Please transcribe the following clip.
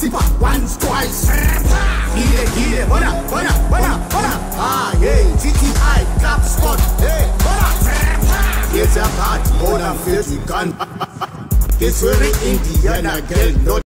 tipper, once, twice. Get it, bona. Ah, hey, GTI, club spot, hey, bona. Here's a part, bona, feels the gun. It's very Indiana girl, not